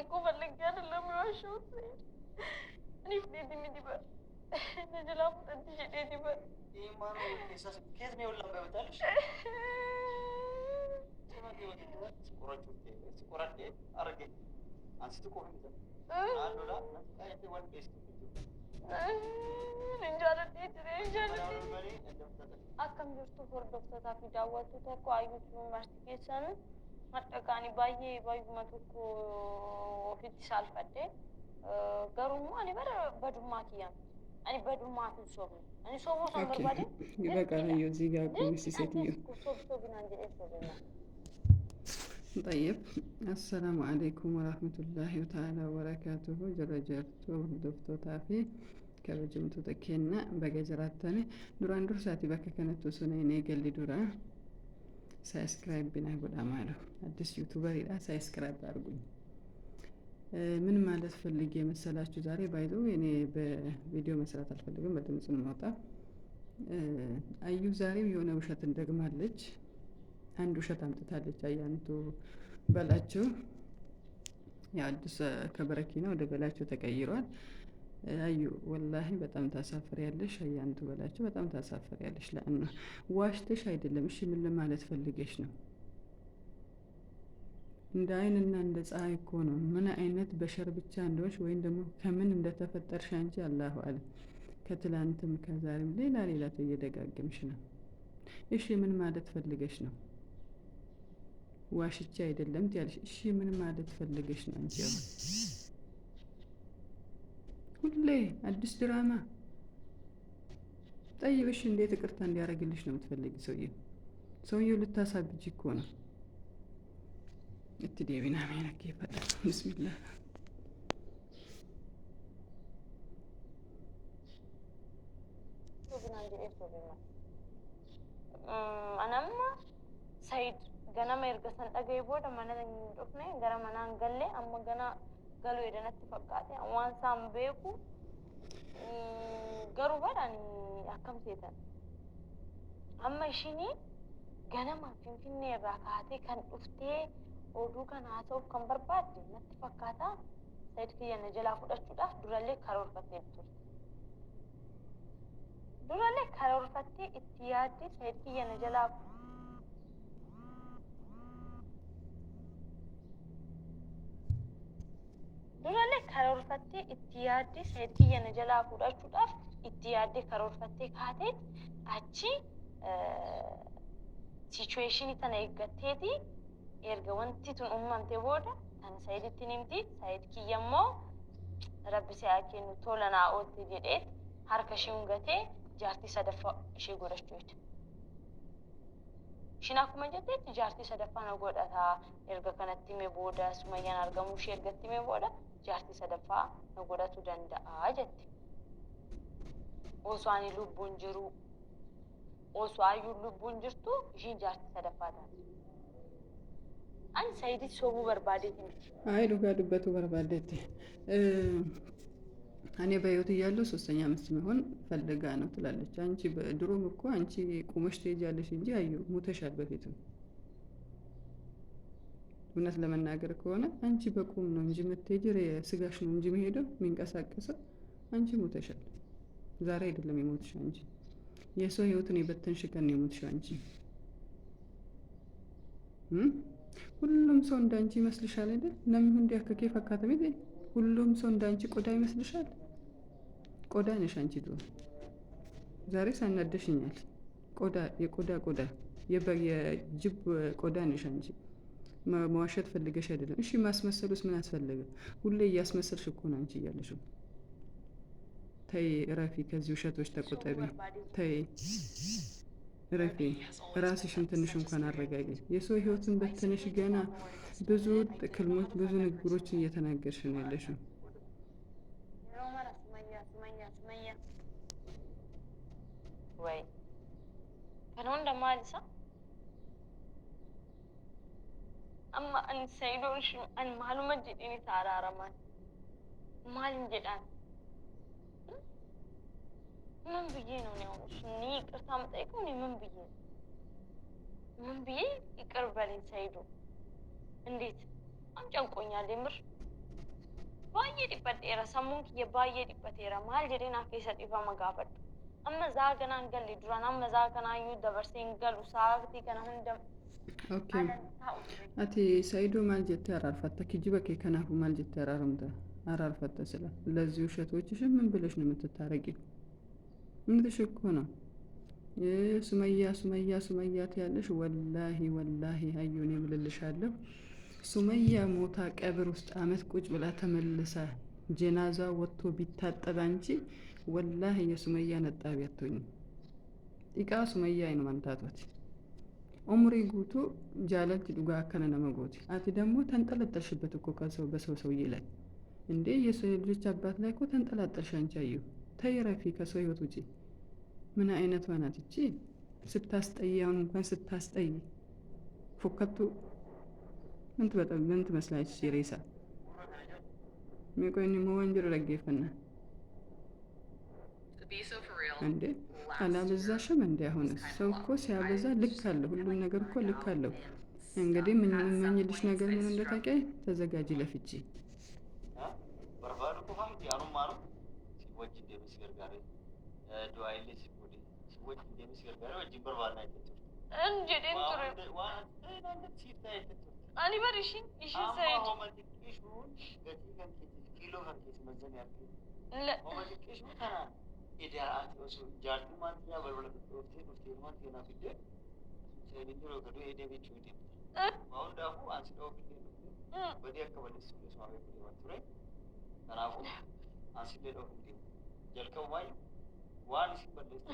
يكون اللقان اللي ميوشوت أنا فديتي مدي بقى نجلا فتنتي جديدي بقى إيمان وكيساس كيف نقول لهم بيوتالش سما كيف كده سكورات إيه أرجع أنت تكون كده قالوا لا أنت وان بيست akkam jirtu hordoftoota fi daawwattoota koo Ayyuush Yuunivarsiitii keessan madhaqaanii baay'uma tokko ofitti saalfadhe garuu ani bara badummaa kiyyaan ani badummaaf hin soofne ani soofuu san barbaade ይበቃል እዚህ ጋር ቆይስ ሴትዮ soofnaan jedhee soofnaa طيب السلام عليكم ورحمة الله تعالى وبركاته جرجرت وردفتو تافي كبجمتو تكينا بجزراتني دوران درساتي بك كانت تسوني قال دورا سبسكرايب بنا قد أمانه أدس يوتيوبر إذا سبسكرايب أرجو من ማለት ፈልጌ መሰላችሁ ዛሬ ባይዶ እኔ በቪዲዮ መስራት አልፈልግም በድምጽ ነው ማውጣ አዩ ዛሬም የሆነ ውሸት እንደግማለች አንድ ውሸት አምጥታለች አያንቱ በላቸው ያድስ ከበረኪና ወደ በላቸው ተቀይሯል አዩ ወላሂ በጣም ታሳፍሪያለሽ አያንቱ በላቸው በጣም ታሳፍሪያለሽ ለአና ዋሽተሽ አይደለም እሺ ምን ለማለት ፈልገሽ ነው እንደ አይንና እንደ ፀሐይ እኮ ነው ምን አይነት በሸር ብቻ እንደሆነሽ ወይን ደግሞ ከምን እንደተፈጠርሽ አንቺ አላሁ አለ ከትላንትም ከዛሬም ሌላ ተየደጋገምሽ ነው እሺ ምን ማለት ፈልገሽ ነው ዋሽቻ አይደለም ትያለሽ እሺ ምን ማለት ፈልገሽ ነው አንቺ ሁሌ አዲስ ድራማ ጠይብሽ እንዴት ይቅርታ እንዲያረግልሽ ነው የምትፈልጊ ሰውየው ልታሳብጂ እኮ ነው اتدينا مينك كيف بسم الله أنا أما سعيد جنا ما يرجسن أجي بود أما أنا نروحنا جرا ما نانجلي أما جنا قالوا إذا نتفقاتي أوان سام بيكو قالوا بداني أكمل سيدا أما يشيني جنا ما فيني راكاتي كان أفتي oduu kana haasa'uuf kan barbaadde natti fakkaata Said kiyya na jalaa fudhachuudhaaf durallee karoorfattee turte. Durallee karoorfattee itti yaadde Said kiyya na jalaa fudhachuudhaaf itti yaadde karoorfattee kaatee achi situeeshinii tana eeggatteeti erga wanti tun uumamte booda kan Saiditti nimti Said kiyyammoo rabbi si haa kennu tola naa oolte jedhee harka ishee hungatee jaartii sadaffaa ishee godhachuuti. Ishiin akkuma jetteetti jaartii sadaffaa na godhata erga kanatti himee booda Sumayyaan argamuu ishee ergatti himee booda jaartii sadaffaa na godhachuu danda'a jetti. Osoo ani lubbuun jiru osoo Ayyuun lubbuun jirtu ishiin jaartii sadaffaa taati. Ani Saidit soobuu barbaadeeti miti. አይ ዱጋ ዱበቱ በርባደቲ እኔ በህይወት እያለሁ ሶስተኛ አምስት መሆን ፈልጋ ነው ትላለች። አንቺ በድሮም እኮ አንቺ ቁመሽ ትሄጃለሽ እንጂ አዩ ሙተሻል በፊትም። እውነት ለመናገር ከሆነ አንቺ በቁም ነው እንጂ የምትሄጂ ስጋሽ ነው እንጂ መሄደው የሚንቀሳቀሰው አንቺ ሙተሻል። ዛሬ አይደለም የሞትሽ አንቺ የሰው ህይወትን የበተንሽ ቀን ነው የሞትሽ አንቺ። ሁሉም ሰው እንዳንቺ ይመስልሻል አይደል? ለምን እንዲያከከ ፈካተ ቤት ሁሉም ሰው እንዳንቺ ቆዳ ይመስልሻል? ቆዳ ነሽ አንቺ ዶ ዛሬ ሳናደሽኛል። የቆዳ የጅብ ቆዳ ነሽ አንቺ። መዋሸት ፈልገሽ አይደለም። እሺ ማስመሰሉስ ምን አስፈለገ? ሁሌ እያስመሰልሽ እኮ ነው አንቺ እያለሽው። ተይ እረፊ፣ ከዚህ ውሸቶች ተቆጠቢ። ተይ ረፊ ራስሽን ትንሽ እንኳን አረጋጊ። የሰው ህይወትን በትንሽ ገና ብዙ ጥቅልሞች ብዙ ንግግሮችን እየተናገርሽ ነው ያለሽው። ወይ ከነው እንደማልሳ አማ አን ሰይዶሽ አን ማሉመ ጀዲኒ ታራራማን ማልን ጀዳን ምን ብዬ ነው እኔ ይቅርታ መጠየቀው? እኔ ምን ብዬ ይቅር በለኝ ሰይዶ? እንዴት አንጨንቆኛል የምር baay'ee dhiphadheera sammuun kiyya baay'ee dhiphateera maal jedheen akka isa dhiifama gaafadhu amma zaaganaan galle duraan amma zaaganaayyuu dabarseen galu sa'aatii kana hunda Okay. Ati Saidoo maal jettee araarfatta? Kijiba kee kanaafuu maal jettee araarfatta sila? ለዚህ ውሸቶችሽን ምን ብለሽ ነው የምትታረቂው? እውነትሽ እኮ ነው። ሱመያ ትያለሽ። ወላሂ ሀዩ እኔ እምልልሻለሁ ሱመያ ሞታ ቀብር ውስጥ አመት ቁጭ ብላ ተመልሳ ጀናዛ ወጥቶ ቢታጠብ አንቺ ወላሂ የሱመያ ነጣቢ አትሆኝም። ኢቃ ሱመያ አይኑ ማንታቶት ኦምሪ ጉቱ ጃለልቲ ዱጋ አከነ ነመጎቲ አቲ ደግሞ ተንጠለጠልሽበት እኮ በሰው ሰውዬ ላይ እንዴ የሰው ልጅ አባት ላይ እኮ ተንጠላጠልሽ አንቺ። አዩ ተይ ረፊ ከሰው ህይወት ውጪ። ምን አይነቷ ናት እቺ? ስታስጠያውን እንኳን ስታስጠይ ፎከቱ ምን ትመስላለች? ሬሳ ሚቆይኒ መወንጀር ረገፈና እንዴ አላበዛሽም? እንዴ አሁን ሰው እኮ ሲያበዛ ልክ አለው። ሁሉም ነገር እኮ ልክ አለው። እንግዲህ ምን የምመኝልሽ ነገር ምን እንደታውቂያይ ተዘጋጂ ለፍቺ። በርባዱ ቆፋም ያኑማሩ ሲወጅ እንደምስገር ጋር ዱአይሌ ሲወዲ ሲወጅ እንደምስገር ጋር ወጅ በርባድ ናይ ተጥሩ እንጂ ደንቱሩ ዋና ሲታይ ተጥሩ አኒ በርሺ እሺ ሰይድ ገቲ ከንኪ ኪሎ ከንኪ መዘን ያርኩ ለ ሹ ተና ኢዳአት ወሱ ጃርቱ ማንቲያ በርበለ ዶፍቴ ማንቲያ ናፍደ ሰይድሮ ገዶ ኤዴቤቹ ዲ ማውንዳሁ አንስዶ ፊት በዲ አከበለስ ለስማው ይፈል ወጥሬ ተናፉ አንስደ ዶ ፊት ጀልከው ማይ ዋን ሲበለስ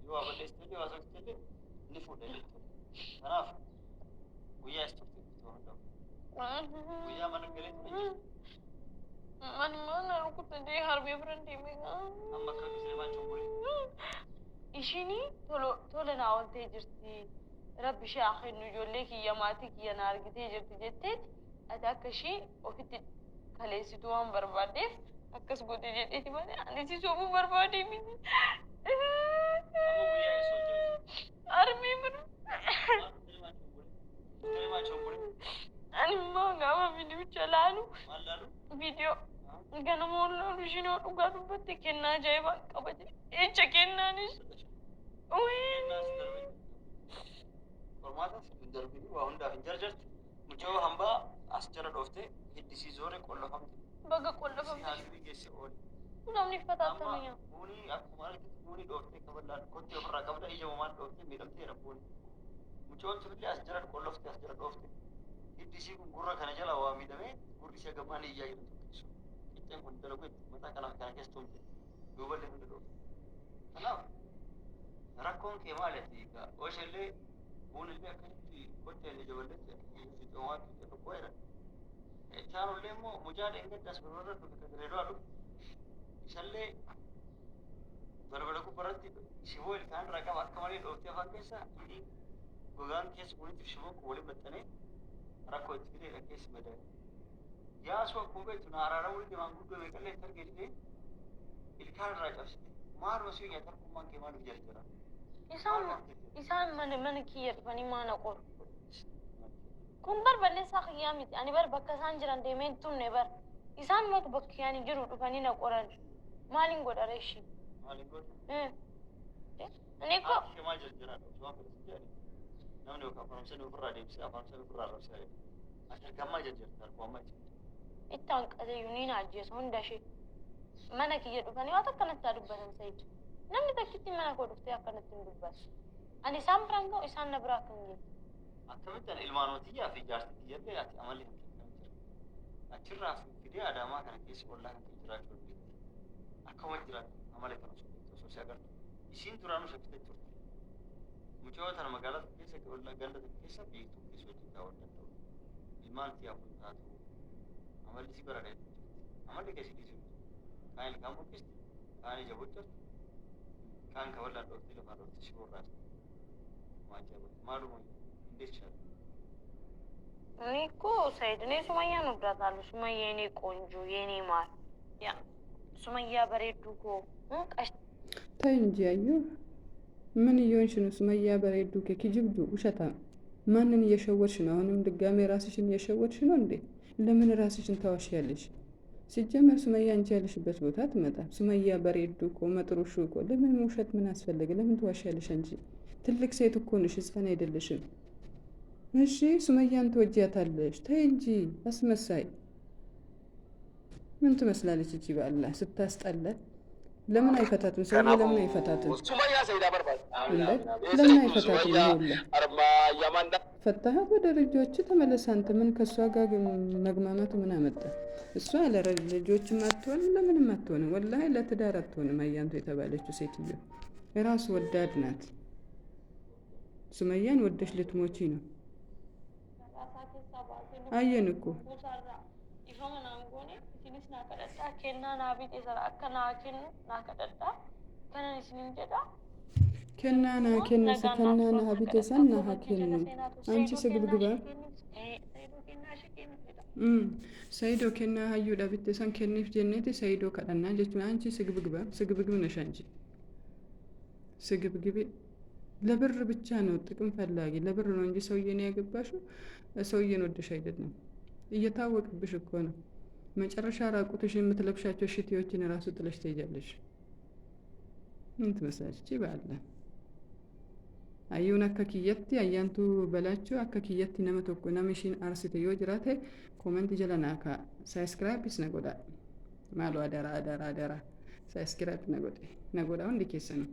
ይዋ በለስ ተዲ ዋሰክ ተዲ ንፉ ደለ ተናፉ ወያ ስጥት ተወንዳው ወያ ማንገለ Ani mana aku tadi harbi berhenti mega. amma kan bisema chongoli Ishini tolo na wante jirti. Rabbi shi akhin nujolle ki yamati ki yanargite jirti jettet atakashi ofitti kalesitu wan barbade akkas gote jetteti mane ani si sobu barbade mini. amma waya iso Armi ber. bisema chongoli Ani ma gama video chalanu mallalu video gana mollo shino duga dubbatti kenna jayba qabaje echa kennanis uy formata darbi wa hunda hinjarjart mujo hamba asjara dofte hiddisi zore qollofamte baga qollofamte haalli gesse ol namni fatatamanya uni akkuma argite uni dofte kaballa kotti ofirra qabda ija maal dofte midhamte rabbuun mujoon turli asjara qollofte asjara dofte hiddisi gurra kana jala waa midhame gurri isa gamaan iyyaa jedhamtu kun dalagu mata kana keessumte duuba illee hunda dhoofte kanaaf rakkoon kee maalati ooshellee buunillee akkasitti qotteellee jaballetti fixoomaatti itti tokko jedhan isaanullee immoo mujaadha engaddaas barbarra dhufe kagareedoo dhufe isallee balbala gubbarratti shiboo ilkaan irraa qaba akka malee dhooftee afaan keessa gogaan keessa kunitti shiboo kun waliin maxxanee rakkoo itti fideedha keessi madaa'e yaasoo akkuma beektu naaraara walitti maanguddoo meeqallee targeessite ilkaan irraa cabsite maal wasii yaa tarkummaan kee maaliif jarjara isaan mana kiyya dhufanii maana qoru kun bar balleessaa kiyyaa miti ani bar bakka isaan jiran deemeen tunne bar isaan mootu bakka yaani jiru dhufanii na qoran maaliin godha reeshi maaliin godha ani ko kee maal jarjara waan fedhasi jedhani namni yookaan afaramsanii ofirraa deebisee afaramsanii ofirraa rabsaa jedhe ati argamaa jarjarta arkuwammaa jechuudha ittaan qazeeyuniin ajjeesu hunda ishee mana kiyya dhufanii waan akkanatti dubbatan Said namni takkitti mana koo dhuftee akkanatti hin dubbatu ani isaan biraan ga'u isaan na biraa kan jiru akkamittan ilmaanootii fi jaartitti jedhee ati amalli hin kennamu jira achirraa fidee adaamaa kana keessa ollaa kan jiraachuu dandeetti akkuma jiraatu amala kan osoo si agartu isiin duraanuu shakkite turte mucoo tana magaalaa keessa ollaa ganda keessa beektuu keessa wajjin daawwatu danda'u ilmaan tiyaa kun taatu amalli si baradee amalli keessi dhiisu kaan ilkaan buqqisti kaan ija boccatu kaan kaballaan dhooftii lafaa dhooftii si borraasti maaluma እንዴት ቻለ? እኔ እኮ ሰይድ እኔ ሱመያ እወዳታለሁ። ሱመያ የኔ ቆንጆ የኔ ማር ያ ሱመያ በሬዱ እኮ ተይ እንጂ አዩ ምን እየሆንሽ ነው? ሱመያ በሬዱ ከኪጅብዱ ውሸታ ማንን እየሸወድሽ ነው? አሁንም ድጋሜ ራስሽን እየሸወድሽ ነው እንዴ? ለምን ራስሽን ታዋሽያለሽ? ሲጀመር ሱመያ አንቺ ያለሽበት ቦታ ትመጣ። ሱመያ በሬዱ እኮ መጥሩሹ እኮ ለምን ውሸት ምን አስፈለገ? ለምን ትዋሻለሽ እንጂ? ትልቅ ሴት እኮ ነሽ፣ ህፃን አይደለሽም። እሺ ሱመያን ትወጂያታለሽ፣ ተይ እንጂ አስመሳይ። ምን ትመስላለች እቺ? በአላህ ስታስጠላ። ለምን አይፈታትም? ሰው ለምን አይፈታትም? ለምን አይፈታትም? ይኸውልህ ፈታሃት፣ ወደ ልጆች ተመለስ። አንተ ምን ከእሷ ጋር መግማማቱ ምን አመጣ? እሷ ለልጆችም አትሆንም ለምንም አትሆንም። ወላሂ ለትዳር አትሆንም። አያንቱ የተባለችው ሴትዮ የራሱ ወዳድ ናት። ሱመያን ወደሽ ልትሞቺ ነው። አየን እኮ ከናና ከነሰ ከናና ሀቢቴ ሰና ሀኬኑ አንቺ ስግብግባ ሰይዶ ከና ሀዩ ዳቢቴ ሰን ከኒፍ ጀኔቲ ሰይዶ ከደና ጀቹን አንቺ ስግብግብ ነሽ። አንቺ ስግብግብ ለብር ብቻ ነው፣ ጥቅም ፈላጊ ለብር ነው እንጂ ሰውዬን ያገባሽው ሰውዬን ወደሽ አይደለም። እየታወቅብሽ እኮ ነው። መጨረሻ ራቁትሽ የምትለብሻቸው ሽቲዎችን ራሱ ጥለሽ ትሄጃለሽ። ምን ትመስላለች እቺ? ባለ አዩን አከኪየቲ አያንቱ በላችሁ አከኪየቲ ነመተኮ ነምሽን አርሲተ ዮጅራቴ ኮሜንት ጀለናካ ሳብስክራይብ ነጎዳ ማሉ አደራ ሳብስክራይብ ነጎዳ ወንድ ኬሰ ነው።